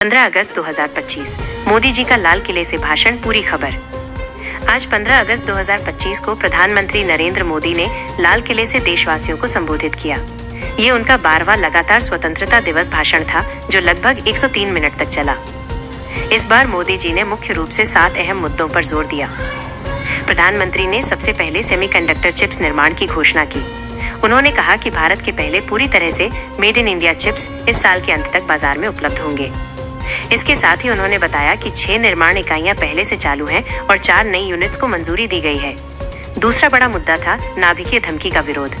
15 अगस्त 2025 मोदी जी का लाल किले से भाषण, पूरी खबर। आज 15 अगस्त 2025 को प्रधानमंत्री नरेंद्र मोदी ने लाल किले से देशवासियों को संबोधित किया। ये उनका 12वां लगातार स्वतंत्रता दिवस भाषण था, जो लगभग 103 मिनट तक चला। इस बार मोदी जी ने मुख्य रूप से 7 अहम मुद्दों पर जोर दिया। प्रधानमंत्री ने सबसे पहले सेमीकंडक्टर चिप्स निर्माण की घोषणा की। उन्होंने कहा कि भारत के पहले पूरी तरह से मेड इन इंडिया चिप्स इस साल के अंत तक बाजार में उपलब्ध होंगे। इसके साथ ही उन्होंने बताया कि 6 निर्माण इकाइयां पहले से चालू हैं और 4 नई यूनिट्स को मंजूरी दी गई है। दूसरा बड़ा मुद्दा था नाभिकीय धमकी का विरोध।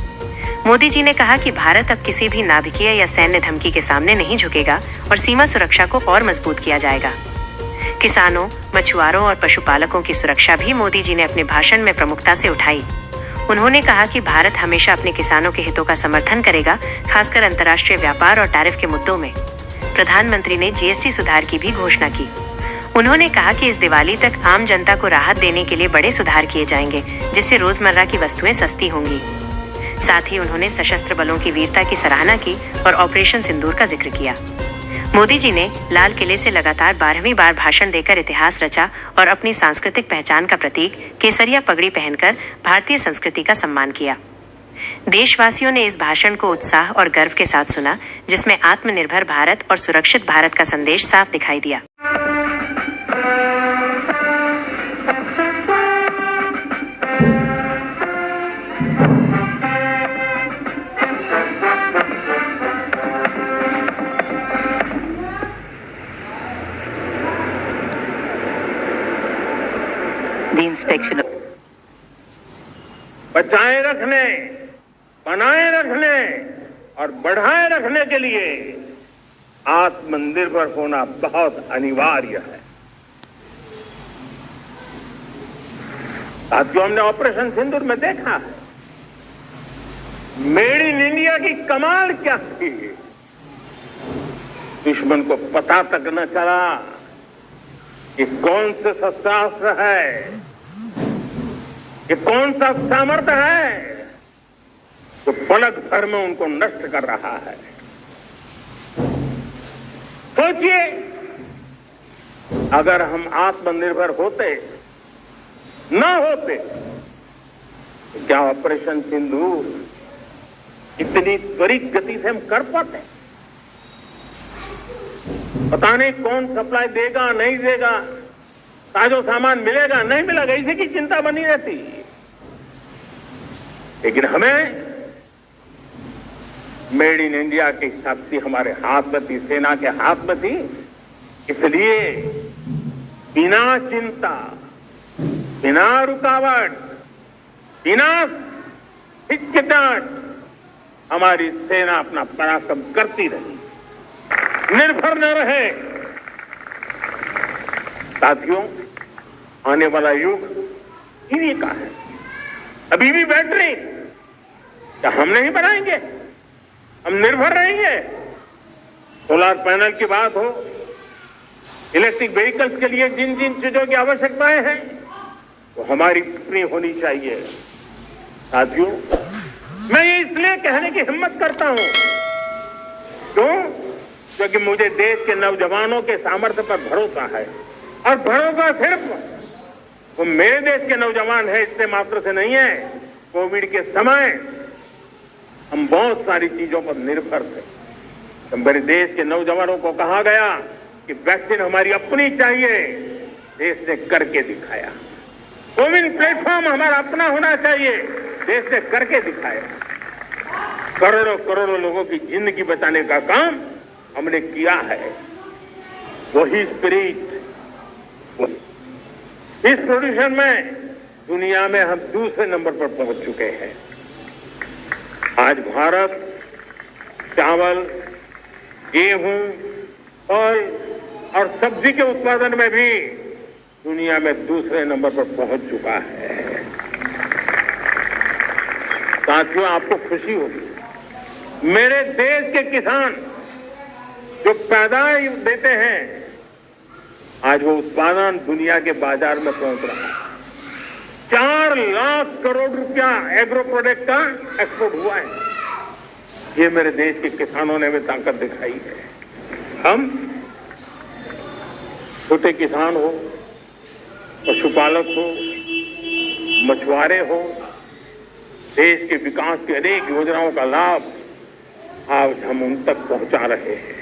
मोदी जी ने कहा कि भारत अब किसी भी नाभिकीय या सैन्य धमकी के सामने नहीं झुकेगा और सीमा सुरक्षा को और मजबूत किया जाएगा। किसानों, मछुआरों और पशुपालकों की सुरक्षा भी मोदी जी ने अपने भाषण में प्रमुखता से उठाई। उन्होंने कहा कि भारत हमेशा अपने किसानों के हितों का समर्थन करेगा, खासकर अंतर्राष्ट्रीय व्यापार और टैरिफ के मुद्दों में। प्रधानमंत्री ने जीएसटी सुधार की भी घोषणा की। उन्होंने कहा कि इस दिवाली तक आम जनता को राहत देने के लिए बड़े सुधार किए जाएंगे, जिससे रोजमर्रा की वस्तुएं सस्ती होंगी। साथ ही उन्होंने सशस्त्र बलों की वीरता की सराहना की और ऑपरेशन सिंदूर का जिक्र किया। मोदी जी ने लाल किले से लगातार 12वीं बार भाषण देकर इतिहास रचा और अपनी सांस्कृतिक पहचान का प्रतीक केसरिया पगड़ी पहनकर भारतीय संस्कृति का सम्मान किया। देशवासियों ने इस भाषण को उत्साह और गर्व के साथ सुना, जिसमें आत्मनिर्भर भारत और सुरक्षित भारत का संदेश साफ दिखाई दिया। The inspection बचाए रखने, बनाए रखने और बढ़ाए रखने के लिए आत्मनिर्भर होना बहुत अनिवार्य है। साथियों, हमने ऑपरेशन सिंदूर में देखा है मेड इन इंडिया की कमाल क्या थी। दुश्मन को पता तक न चला कि कौन से शस्त्रास्त्र है, ये कौन सा सामर्थ्य है जो पलक भर में उनको नष्ट कर रहा है। सोचिए, अगर हम आत्मनिर्भर होते न होते तो क्या ऑपरेशन सिंदूर इतनी त्वरित गति से हम कर पाते? पता नहीं कौन सप्लाई देगा, नहीं देगा, ताजो सामान मिलेगा, नहीं मिलेगा, इसी की चिंता बनी रहती। लेकिन हमें मेड इन इंडिया की शक्ति हमारे हाथ में थी, सेना के हाथ में थी। इसलिए बिना चिंता, बिना रुकावट, बिना हिचकिचाहट हमारी सेना अपना पराक्रम करती रही, निर्भर न रहे। साथियों, आने वाला युग ईवी का है। अभी भी बैटरी क्या हम नहीं बनाएंगे? हम निर्भर रहेंगे। सोलर पैनल की बात हो, इलेक्ट्रिक व्हीकल्स के लिए जिन जिन चीजों की आवश्यकताएं हैं वो हमारी अपनी होनी चाहिए। साथियों, मैं ये इसलिए कहने की हिम्मत करता हूं, क्यों? क्योंकि मुझे देश के नौजवानों के सामर्थ्य पर भरोसा है। और भरोसा सिर्फ वो मेरे देश के नौजवान है इससे मात्र से नहीं है। कोविड के समय हम बहुत सारी चीजों पर निर्भर थे। तो मेरे देश के नौजवानों को कहा गया कि वैक्सीन हमारी अपनी चाहिए, देश ने करके दिखाया। कोविन प्लेटफॉर्म हमारा अपना होना चाहिए, देश ने करके दिखाया। करोड़ों करोड़ों लोगों की जिंदगी बचाने का काम हमने किया है। वही स्पिरिट, इस प्रोड्यूशन में दुनिया में हम दूसरे नंबर पर पहुंच चुके हैं। आज भारत चावल, गेहूं, फल और सब्जी के उत्पादन में भी दुनिया में दूसरे नंबर पर पहुंच चुका है। साथियों, आपको खुशी होगी, मेरे देश के किसान जो पैदावार देते हैं, आज वो उत्पादन दुनिया के बाजार में पहुंच रहा है। 4 लाख करोड़ रुपया एग्रो प्रोडक्ट का एक्सपोर्ट हुआ है। ये मेरे देश के किसानों ने भी ताकत दिखाई है। हम छोटे किसान हो, पशुपालक हो, मछुआरे हो, देश के विकास की अनेक योजनाओं का लाभ आज हम उन तक पहुंचा रहे हैं।